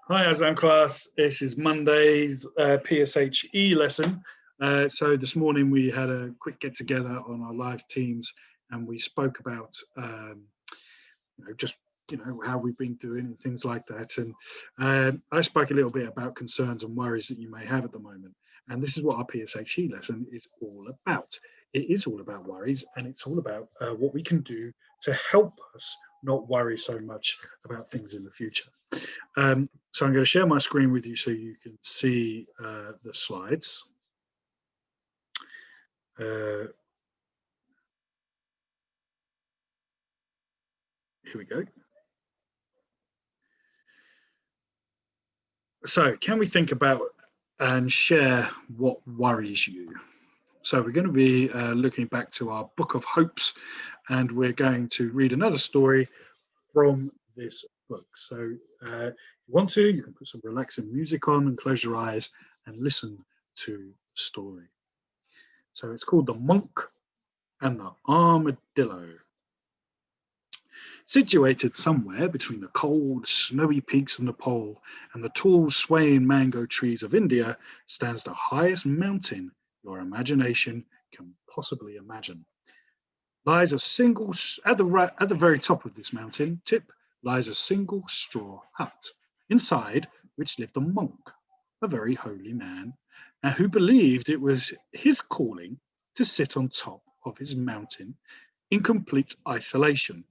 Hi, Aslam class. This is Monday's PSHE lesson. So this morning we had a quick get together on our live teams, and we spoke about just how we've been doing and things like that. And I spoke a little bit about concerns and worries that you may have at the moment. And this is what our PSHE lesson is all about. It is all about worries, and it's all about what we can do to help us not worry so much about things in the future. So I'm going to share my screen with you so you can see the slides. Here we go. So can we think about and share what worries you? So we're going to be looking back to our Book of Hopes, and we're going to read another story from this book. So if you want to, you can put some relaxing music on and close your eyes and listen to the story. So it's called The Monk and the Armadillo. Situated somewhere between the cold, snowy peaks of Nepal and the tall, swaying mango trees of India stands the highest mountain your imagination can possibly imagine. Lies a single, at the very top of this mountain tip lies a single straw hut, inside which lived a monk, a very holy man, and who believed it was his calling to sit on top of his mountain in complete isolation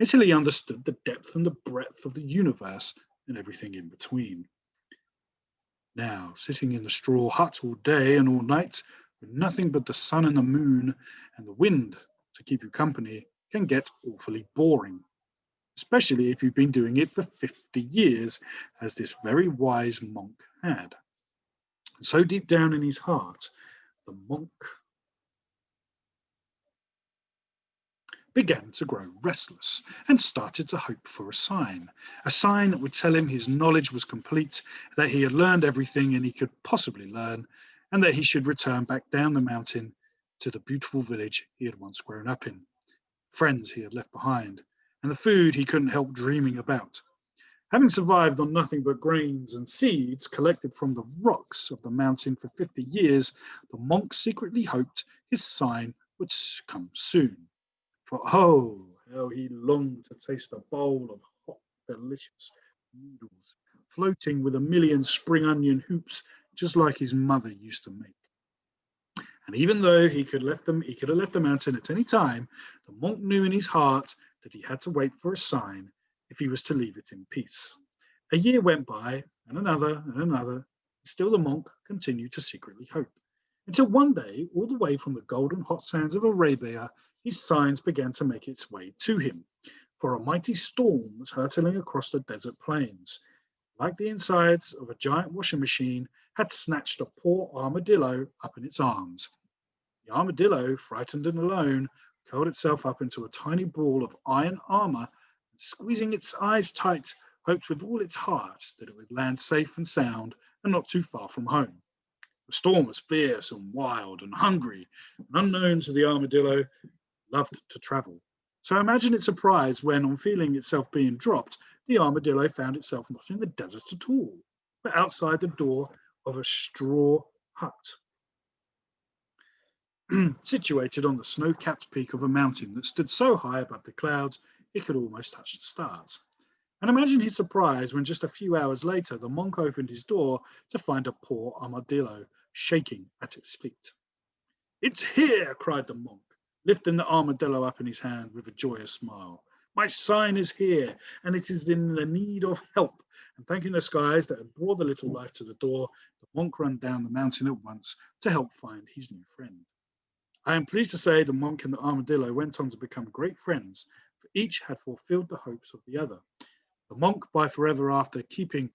until he understood the depth and the breadth of the universe and everything in between. Now, sitting in the straw hut all day and all night, with nothing but the sun and the moon and the wind to keep you company, can get awfully boring, especially if you've been doing it for 50 years, as this very wise monk had. And so deep down in his heart, the monk began to grow restless and started to hope for a sign that would tell him his knowledge was complete, that he had learned everything and he could possibly learn, and that he should return back down the mountain to the beautiful village he had once grown up in, friends he had left behind, and the food he couldn't help dreaming about. Having survived on nothing but grains and seeds collected from the rocks of the mountain for 50 years, the monk secretly hoped his sign would come soon. For oh, how he longed to taste a bowl of hot, delicious noodles, floating with a million spring onion hoops, just like his mother used to make. And even though he could have left the mountain at any time, the monk knew in his heart that he had to wait for a sign if he was to leave it in peace. A year went by, and another, and another, and still the monk continued to secretly hope. Until one day, all the way from the golden hot sands of Arabia, his signs began to make its way to him, for a mighty storm was hurtling across the desert plains. Like the insides of a giant washing machine, had snatched a poor armadillo up in its arms. The armadillo, frightened and alone, curled itself up into a tiny ball of iron armor, and squeezing its eyes tight, hoped with all its heart that it would land safe and sound and not too far from home. The storm was fierce and wild and hungry, and unknown to the armadillo, loved to travel. So imagine its surprise when, on feeling itself being dropped, the armadillo found itself not in the desert at all, but outside the door of a straw hut, situated on the snow-capped peak of a mountain that stood so high above the clouds it could almost touch the stars. And imagine his surprise when just a few hours later the monk opened his door to find a poor armadillo shaking at its feet. "It's here!" cried the monk, lifting the armadillo up in his hand with a joyous smile. "My sign is here, and it is in the need of help." And thanking the skies that had brought the little life to the door, the monk ran down the mountain at once to help find his new friend. I am pleased to say the monk and the armadillo went on to become great friends, for each had fulfilled the hopes of the other. The monk by forever after keeping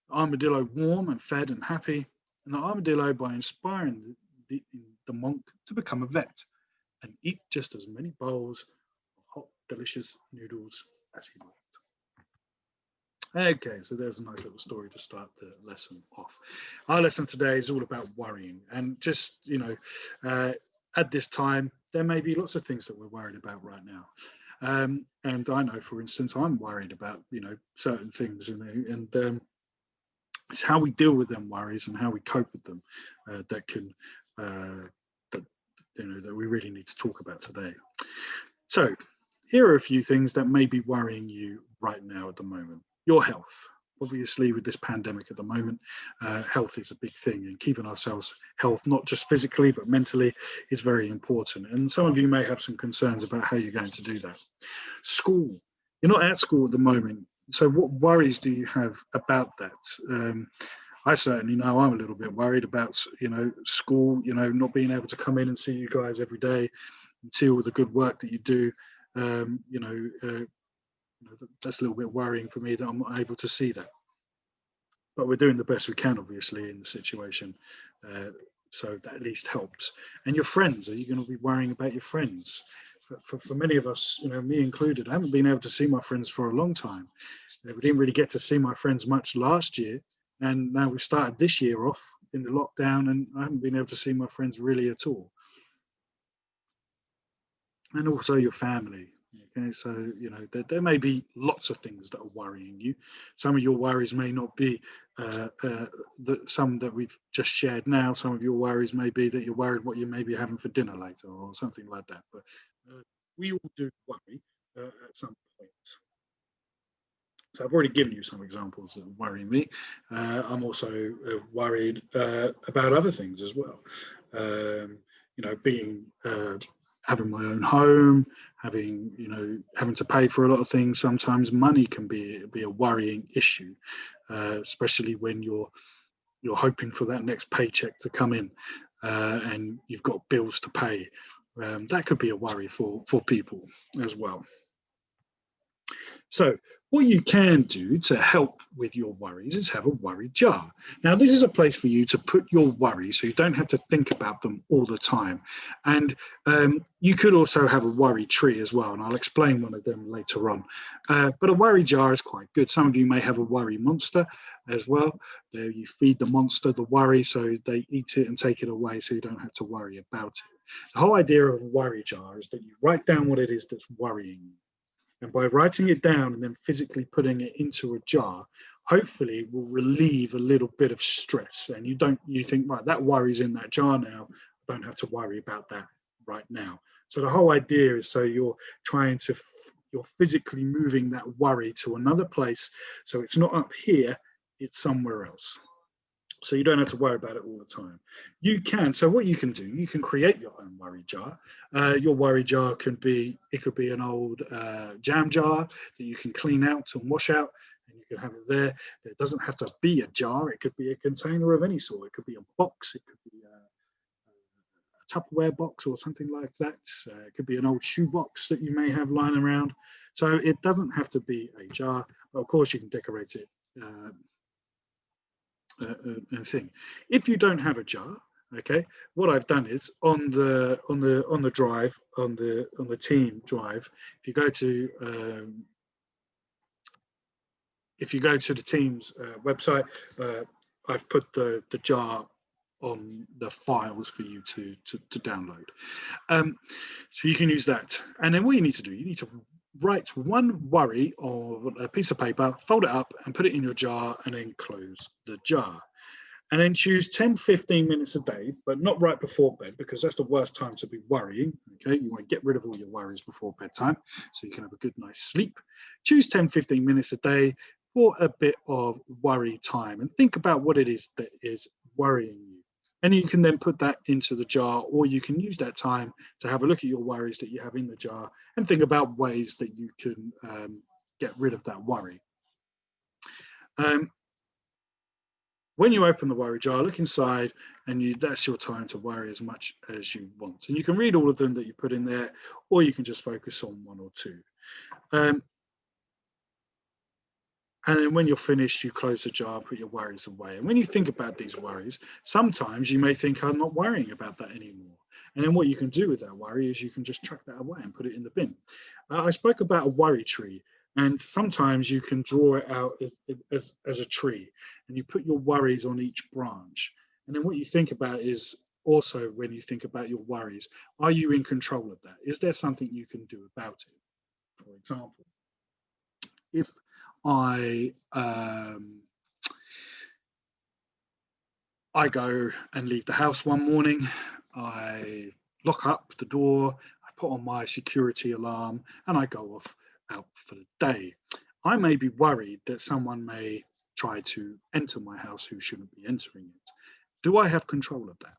the armadillo warm and fed and happy, and the armadillo by inspiring the monk to become a vet and eat just as many bowls of hot, delicious noodles as he liked. Okay, so there's a nice little story to start the lesson off. Our lesson today is all about worrying, and just, at this time, there may be lots of things that we're worried about right now. And I know, for instance, I'm worried about, certain things, It's how we deal with them worries and how we cope with them that that that we really need to talk about today. So here are a few things that may be worrying you right now at the moment. Your health. Obviously, with this pandemic at the moment, health is a big thing, and keeping ourselves health, not just physically but mentally, is very important. And some of you may have some concerns about how you're going to do that. School. You're not at school at the moment, so what worries do you have about that? I certainly know I'm a little bit worried about, school, not being able to come in and see you guys every day and see all the good work that you do. That's a little bit worrying for me that I'm not able to see that. But we're doing the best we can, obviously, in the situation. So that at least helps. And your friends, are you going to be worrying about your friends? For many of us, me included, I haven't been able to see my friends for a long time. We didn't really get to see my friends much last year. And now we started this year off in the lockdown, and I haven't been able to see my friends really at all. And also your family. Okay, so there may be lots of things that are worrying you. Some of your worries may not be some that we've just shared now. Some of your worries may be that you're worried what you may be having for dinner later or something like that. But we all do worry at some point. So I've already given you some examples that worry me. I'm also worried about other things as well. Being having my own home, having to pay for a lot of things. Sometimes money can be a worrying issue, especially when you're hoping for that next paycheck to come in and you've got bills to pay. That could be a worry for people as well. So what you can do to help with your worries is have a worry jar. Now, this is a place for you to put your worries so you don't have to think about them all the time. And you could also have a worry tree as well, and I'll explain one of them later on. But a worry jar is quite good. Some of you may have a worry monster as well. There you feed the monster the worry so they eat it and take it away so you don't have to worry about it. The whole idea of a worry jar is that you write down what it is that's worrying you. And by writing it down and then physically putting it into a jar, hopefully will relieve a little bit of stress. And you think, right, that worry's in that jar now. I don't have to worry about that right now. So the whole idea is so you're physically moving that worry to another place. So it's not up here, it's somewhere else. So you don't have to worry about it all the time. You can. So what you can do, you can create your own worry jar. Your worry jar could be an old jam jar that you can clean out and wash out, and you can have it there. It doesn't have to be a jar. It could be a container of any sort. It could be a box. It could be a Tupperware box or something like that. It could be an old shoe box that you may have lying around. So it doesn't have to be a jar. But of course, you can decorate it. Thing. If you don't have a jar, okay, what I've done is on the drive, on the team drive, if you go to the team's website, I've put the jar on the files for you to download. So you can use that. And then what you need to do, you need to write one worry on a piece of paper, fold it up and put it in your jar and then close the jar. And then choose 10-15 minutes a day, but not right before bed because that's the worst time to be worrying. Okay, you want to get rid of all your worries before bedtime so you can have a good night's sleep. Choose 10-15 minutes a day for a bit of worry time and think about what it is that is worrying you. And you can then put that into the jar, or you can use that time to have a look at your worries that you have in the jar and think about ways that you can get rid of that worry. When you open the worry jar, look inside, and that's your time to worry as much as you want. And you can read all of them that you put in there, or you can just focus on one or two. And then when you're finished, you close the jar, put your worries away. And when you think about these worries, sometimes you may think, I'm not worrying about that anymore. And then what you can do with that worry is you can just chuck that away and put it in the bin. I spoke about a worry tree, and sometimes you can draw it out as a tree, and you put your worries on each branch. And then what you think about is also when you think about your worries, are you in control of that? Is there something you can do about it? For example, if I I go and leave the house one morning. I lock up the door, I put on my security alarm, and I go off out for the day. I may be worried that someone may try to enter my house who shouldn't be entering it. Do I have control of that?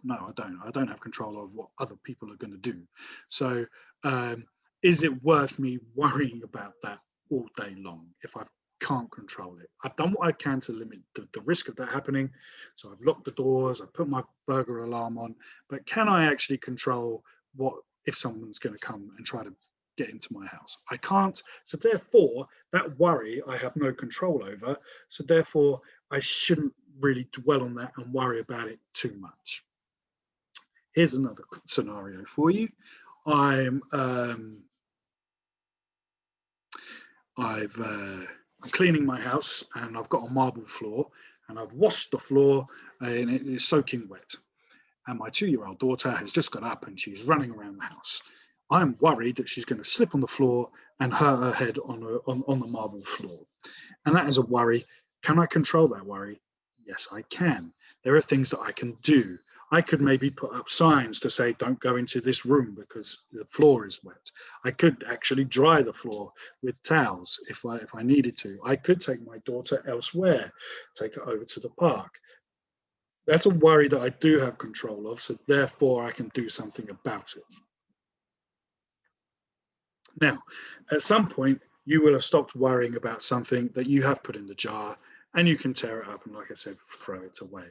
No, I don't. I don't have control of what other people are going to do. So, is it worth me worrying about that all day long if I can't control it? I've done what I can to limit the risk of that happening. So I've locked the doors, I've put my burglar alarm on, but can I actually control what if someone's going to come and try to get into my house? I can't. So therefore, that worry I have no control over. So therefore, I shouldn't really dwell on that and worry about it too much. Here's another scenario for you. I'm cleaning my house and I've got a marble floor and I've washed the floor and it is soaking wet. And my 2-year-old daughter has just got up and she's running around the house. I'm worried that she's going to slip on the floor and hurt her head on the marble floor. And that is a worry. Can I control that worry? Yes, I can. There are things that I can do. I could maybe put up signs to say, don't go into this room because the floor is wet. I could actually dry the floor with towels if I needed to. I could take my daughter elsewhere, take her over to the park. That's a worry that I do have control of, so therefore I can do something about it. Now, at some point, you will have stopped worrying about something that you have put in the jar and you can tear it up and, like I said, throw it away.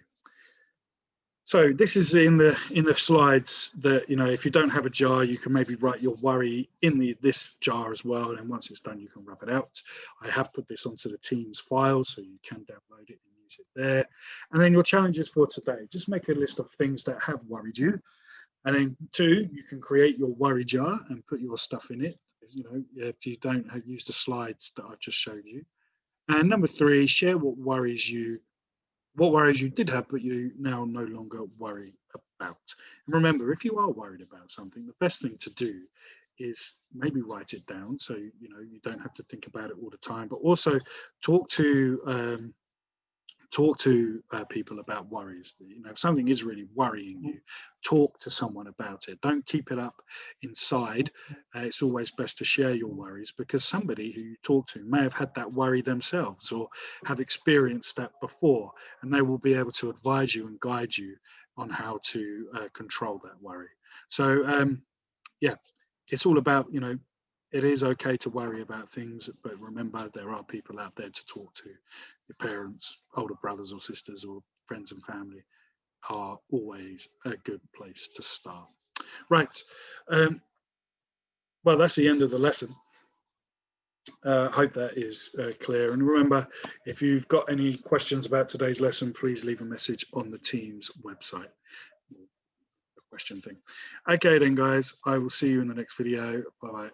So this is in the slides that, you know, if you don't have a jar, you can maybe write your worry in this jar as well. And once it's done, you can rub it out. I have put this onto the Teams file so you can download it and use it there. And then your challenges for today, just make a list of things that have worried you. And then 2, you can create your worry jar and put your stuff in it. You know, if you don't have used the slides that I've just showed you. And number 3, share what worries you did have, but you now no longer worry about. And remember, if you are worried about something, the best thing to do is maybe write it down so you know you don't have to think about it all the time, but also talk to people about worries. You know, if something is really worrying you, talk to someone about it. Don't keep it up inside. It's always best to share your worries because somebody who you talk to may have had that worry themselves or have experienced that before, and they will be able to advise you and guide you on how to control that worry. So yeah, it's all about, you know, it is okay to worry about things, but remember there are people out there to talk to. Your parents, older brothers or sisters, or friends and family are always a good place to start. Right. Well, that's the end of the lesson. Hope that is clear. And remember, if you've got any questions about today's lesson, please leave a message on the Teams website. The question thing. Okay then, guys, I will see you in the next video. Bye-bye.